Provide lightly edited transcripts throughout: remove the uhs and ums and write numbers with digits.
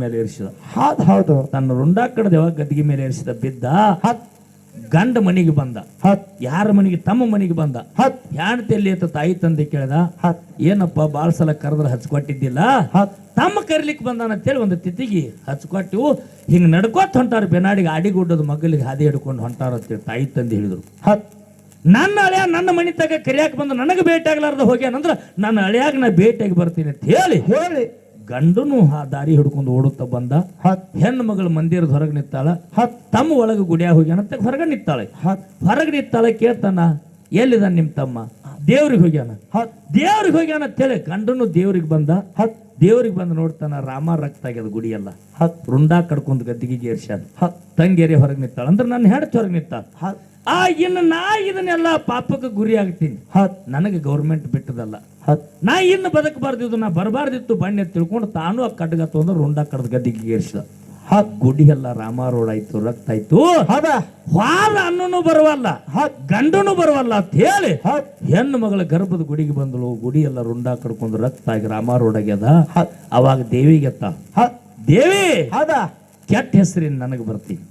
ಮೇಲೆ ಏರಿಸಿದ. ಹೌದು ತನ್ನ ರುಂಡಾಕಡ ದೇವ ಗದ್ದಿಗೆ ಮೇಲೆ ಏರಿಸಿದ. ಬಿದ್ದ. ಗಂಡ ಮನೆಗೆ ಬಂದ. ಯಾರ ಮನೆಗೆ? ತಮ್ಮ ಮನೆಗೆ ಬಂದ. ಹೆಣ್ತಿಯಲ್ಲಿ ಅಂತ ತಾಯಿ ತಂದೆ ಕೇಳ್ದ. ಏನಪ್ಪ ಬಾಳ ಸಲ ಕರೆದ್ರೆ ಹಚ್ಕೊಟ್ಟಿದ್ದಿಲ್ಲ, ತಮ್ಮ ಕರಿಲಿಕ್ಕೆ ಬಂದಾನ ಅಂತೇಳಿ ಒಂದು ತಿಥಿಗೆ ಹಚ್ಕೊಟ್ಟು ಹಿಂಗ್ ನಡ್ಕೋತ ಹೊಂಟಾರ. ಬೆನಾಡಿಗೆ ಅಡಿಗುಡ್ಡದ ಮಗಲಿಗೆ ಹಾದಿ ಹಿಡ್ಕೊಂಡು ಹೊಂಟಾರ ಅಂತೇಳಿ ತಾಯಿ ತಂದೆ ಹೇಳಿದ್ರು. ನನ್ನ ಅಳಿಯ ನನ್ನ ಮನೆ ತಗ ಕರಿಯಾಕ ಬಂದು ನನಗೆ ಭೇಟಿ ಆಗ್ಲಾರ್ದ ಹೋಗ್ಯಾನಂದ್ರ ನನ್ನ ಅಳಿಯಾಗ ನಾ ಭೇಟಿಯಾಗಿ ಬರ್ತೀನಿ ಅಂತ ಹೇಳಿ ಗಂಡನು ಆ ದಾರಿ ಹಿಡ್ಕೊಂಡು ಓಡುತ್ತಾ ಬಂದ. ಹೆಣ್ಣು ಮಗಳು ಮಂದಿರದ ಹೊರಗೆ ನಿತ್ತಾಳ. ತಮ್ಮ ಒಳಗೆ ಗುಡಿಯಾಗ ಹೋಗ್ಯಾನಂತ ಹೊರಗೆ ನಿತ್ತಾಳೆ. ಹೊರಗೆ ನಿತ್ತಾಳೆ. ಕೇಳ್ತಾನ, ಎಲ್ಲಿದ ನಿಮ್ ತಮ್ಮ? ದೇವ್ರಿಗೆ ಹೋಗ್ಯಾನ. ದೇವ್ರಿಗೆ ಹೋಗ್ಯಾನ ಅಂತೇಳಿ ಗಂಡನು ದೇವ್ರಿಗೆ ಬಂದ. ದೇವ್ರಿಗೆ ಬಂದು ನೋಡ್ತಾನ, ರಾಮ ರಕ್ತ ಆಗ್ಯದ ಗುಡಿ ಎಲ್ಲ. ರುಂಡಾ ಕಡ್ಕೊಂಡು ಗದ್ದಿಗೆ ಏರ್ಸ್ಯಾನ. ತಂಗೇರಿ ಹೊರಗೆ ನಿತ್ತಾಳ. ಅಂದ್ರೆ ನನ್ನ ಹೆಂಡತಿ ಹೊರಗೆ ನಿತ್ತಾಳ. ಇನ್ನು ನಾ ಇದನ್ನೆಲ್ಲ ಪಾಪಕ್ಕೆ ಗುರಿ ಆಗ್ತೀನಿ. ನನಗೆ ಗೌರ್ಮೆಂಟ್ ಬಿಟ್ಟದಲ್ಲ, ನಾ ಇನ್ನು ಬದುಕಬಾರ್ದಿದ್ದು, ನಾ ಬರಬಾರ್ದಿತ್ತು ಬಣ್ಣ ತಿಳ್ಕೊಂಡು ತಾನು ಆ ಕಡ್ಗ ತೊಂದ್ರೆ ರುಂಡಾ ಕಡ್ದ ಗದ್ದಿಗೆ ಏರ್ಸಿದ. ಗುಡಿ ಎಲ್ಲ ರಾಮಾರೋಡ್ ಆಯ್ತು, ರಕ್ತ ಆಯ್ತು. ಹಾಲ ಅನ್ನೂ ಬರುವಲ್ಲ, ಗಂಡನು ಬರುವಲ್ಲ ಅಂತ ಹೇಳಿ ಹೆಣ್ಣು ಮಗಳ ಗರ್ಭದ ಗುಡಿಗೆ ಬಂದಳು. ಗುಡಿ ಎಲ್ಲ ರುಂಡಾ ಕಡ್ಕೊಂಡು ರಕ್ತ ಆಗಿ ರಾಮಾರೋಡ್ ಆಗ್ಯದ. ಅವಾಗ ದೇವಿಗೆತ್ತ, ದೇವಿ ಕೆಟ್ಟ ಹೆಸರಿನ ನನಗೆ ಬರ್ತೀನಿ,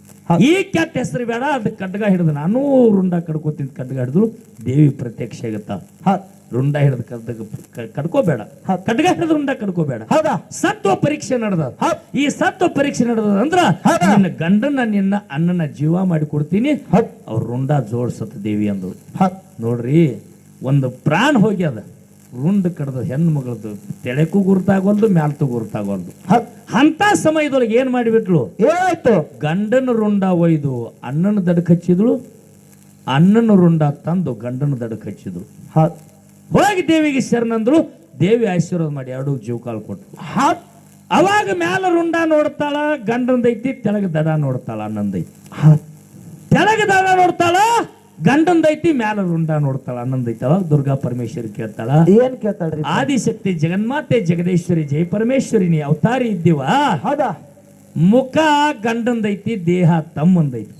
ಈ ಕೆಟ್ಟ ಹೆಸರು ಬೇಡ, ಅದ್ ಕಡ್ಗ ಹಿಡಿದು ನಾನು ರುಂಡಾ ಕಡ್ಕೋತೀನಿ. ಕಡ್ಗ ಹಿಡಿದು ದೇವಿ ಪ್ರತ್ಯಕ್ಷ ಆಗತ್ತ. ರುಂಡ ಹಿಡಿದು ಕಡ್ಕೋಬೇಡ, ಕಡ್ಗ ಹಿಡಿದು ರುಂಡ ಕಡ್ಕೋಬೇಡ. ಸತ್ವ ಪರೀಕ್ಷೆ ನಡೆದ. ಈ ಸತ್ವ ಪರೀಕ್ಷೆ ನಡೆದ ಅಂದ್ರ ನಿನ್ನ ಗಂಡನ ನಿನ್ನ ಅಣ್ಣನ ಜೀವ ಮಾಡಿ ಕೊಡ್ತೀನಿ, ಅವ್ರ ರುಂಡ ಜೋಡ್ಸತ್ತ ದೇವಿ ಅಂದ್ರು. ನೋಡ್ರಿ, ಒಂದು ಪ್ರಾಣ ಹೋಗ್ಯದ. ರುಂಡ್ ಕಡ್ದ ಹೆಣ್ಣು ಮಗಳದು ತೆಳಕ್ಕೂ ಗುರುತಾಗೋಲ್ದು, ಮ್ಯಾಲ್ತು ಗುರುತಾಗೋಲ್ದು. ಅಂತ ಸಮಯದೊಳಗೆ ಏನ್ ಮಾಡಿಬಿಟ್ಲು? ಏನಾಯ್ತು? ಗಂಡನ ರುಂಡ ಒಯ್ದು ಅಣ್ಣನ ದಡಕ್ ಹಚ್ಚಿದ್ಳು. ಅಣ್ಣನ ರುಂಡ ತಂದು ಗಂಡನ ದಡಕ್ ಹಚ್ಚಿದ್ರು. ಹೋಗಿ ದೇವಿಗೆ ಶರಣಂದ್ರು. ದೇವಿ ಆಶೀರ್ವಾದ ಮಾಡಿ ಎರಡು ಜೀವ ಕಾಲು ಕೊಟ್ರು. ಅವಾಗ ಮ್ಯಾಲ ರುಂಡ ನೋಡ್ತಾಳ, ಗಂಡಂದೈತಿ. ತೆಳಗ ದಡ ನೋಡ್ತಾಳ, ಅಣ್ಣಂದೈತಿ. ತೆಳಗ ದಡ ನೋಡ್ತಾಳ, ಗಂಡಂದೈತಿ. ಮ್ಯಾಲ ರುಂಡ ನೋಡ್ತಾಳ, ಅಣ್ಣಂದೈತಿ. ಅವಾಗ ದುರ್ಗಾ ಪರಮೇಶ್ವರಿ ಕೇಳ್ತಾಳ, ಏನ್ ಕೇಳ್ತಾಳ್ರಿ? ಆದಿಶಕ್ತಿ ಜಗನ್ಮಾತೆ ಜಗದೇಶ್ವರಿ ಜಯ ಪರಮೇಶ್ವರಿ, ನೀ ಅವತಾರಿ ಇದ್ದೀವ. ಮುಖ ಗಂಡಂದೈತಿ, ದೇಹ ತಮ್ಮಂದೈತಿ.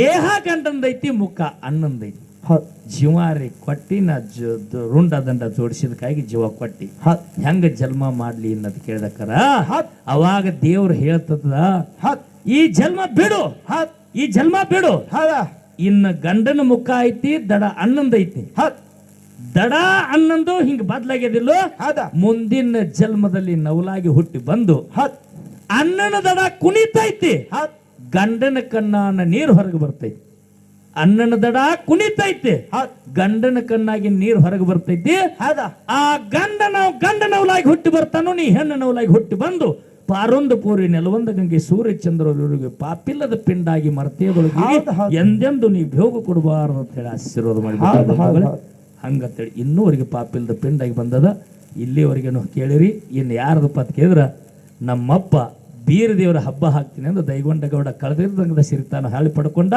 ದೇಹ ಗಂಡಂದೈತಿ, ಮುಖ ಅಣ್ಣಂದೈತಿ. ಜೀವಾರಿ ಕೊಟ್ಟಿ ನಾ ರುಂಡ ದಂಡ ಜೋಡಿಸಿದಕ್ಕಾಗಿ ಜೀವ ಕೊಟ್ಟಿ. ಹೆಂಗ ಜನ್ಮ ಮಾಡ್ಲಿ ಅನ್ನೋದು ಕೇಳ್ದಕ್ಕರ ಅವಾಗ ದೇವ್ರು ಹೇಳ್ತದ, ಈ ಜನ್ಮ ಬಿಡು, ಈ ಜನ್ಮ ಬಿಡು. ಇನ್ನು ಗಂಡನ ಮುಖ ಐತಿ, ದಡ ಅನ್ನಂದೈತಿ. ದಡ ಅನ್ನಂದು ಹಿಂಗ ಬದ್ಲಾಗ್ಯದಿಲ್ಲೋ, ಮುಂದಿನ ಜನ್ಮದಲ್ಲಿ ನವಲಾಗಿ ಹುಟ್ಟಿ ಬಂದು ಅನ್ನನ ದಡ ಕುಣಿತೈತಿ. ಗಂಡನ ಕಣ್ಣಾನ ನೀರು ಹೊರಗೆ ಬರ್ತೈತಿ. ಅನ್ನನ ದಡ ಕುಣಿತೈತಿ, ಗಂಡನ ಕಣ್ಣಾಗಿ ನೀರು ಹೊರಗೆ ಬರ್ತೈತಿ. ಆ ಗಂಡ ನವಲಾಗಿ ಹುಟ್ಟಿ ಬರ್ತಾನೋ, ನೀ ಹೆಣ್ಣು ನವಲಾಗಿ ಹುಟ್ಟಿ ಬಂದು ಪಾರೊಂದು ಪೂರಿ ನೆಲವೊಂದು ಗಂಗೆ ಸೂರ್ಯ ಚಂದ್ರರಿಗೆ ಪಾಪಿಲ್ಲದ ಪಿಂಡಾಗಿ ಮರ್ತೆಯದೊಳಗೆ ಎಂದೆಂದು ನೀವು ಭೋಗ ಕೊಡಬಾರದು ಅಂತ ಹೇಳಿ ಆಶೀರ್ವಾದ ಮಾಡಿ ಹಂಗಂತೇಳಿ ಇನ್ನೂವರೆಗೆ ಪಾಪಿಲ್ಲದ ಪಿಂಡಾಗಿ ಬಂದದ. ಇಲ್ಲಿವರೆಗೇನು ಕೇಳಿರಿ. ಇನ್ನು ಯಾರದಪ್ಪ ಅಂತ ಕೇಳಿದ್ರ, ನಮ್ಮಪ್ಪ ಬೀರ ದೇವರ ಹಬ್ಬ ಹಾಕ್ತೀನಿ ಅಂದ್ರೆ ದೈಗೊಂಡ ಗೌಡ ಕಳೆದಿರ್ದಂಗದ ಸಿರಿತಾನ ಹಾಳಿ ಪಡ್ಕೊಂಡ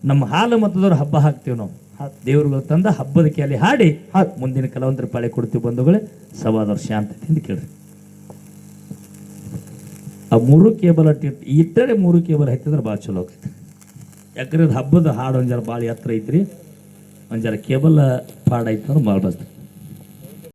ನಮ್ಮ ಹಾಲು ಮತದವ್ರ ಹಬ್ಬ ಹಾಕ್ತೀವಿ ನಾವು. ದೇವ್ರುಗಳು ತಂದ ಹಬ್ಬದ ಕೇಳಿ ಹಾಡಿ ಮುಂದಿನ ಕೆಲವೊಂದರ ಪಾಳೆ ಕೊಡ್ತೀವಿ. ಬಂಧುಗಳೇ, ಸವಾದವ್ರ ಶಾಂತತೆಯಿಂದ ಕೇಳ್ರಿ. ಆ 3 ಕೇಬಲ್ ಇಟ್ಟರೆ 3 ಕೇಬಲ್ ಹತ್ತಿದ್ರೆ ಭಾಳ ಚಲೋ ಆಗ್ತೈತಿ. ಯಾಕಂದ್ರೆ ಹಬ್ಬದ ಹಾಡು ಒಂಜಾರ ಭಾಳ ಎತ್ತರ ಐತ್ರಿ, ಒಂಜಾರ ಕೇಬಲ್ ಪಾಡ ಐತೆ ಅಂದ್ರೆ ಭಾಳ ಬರ್ತದೆ.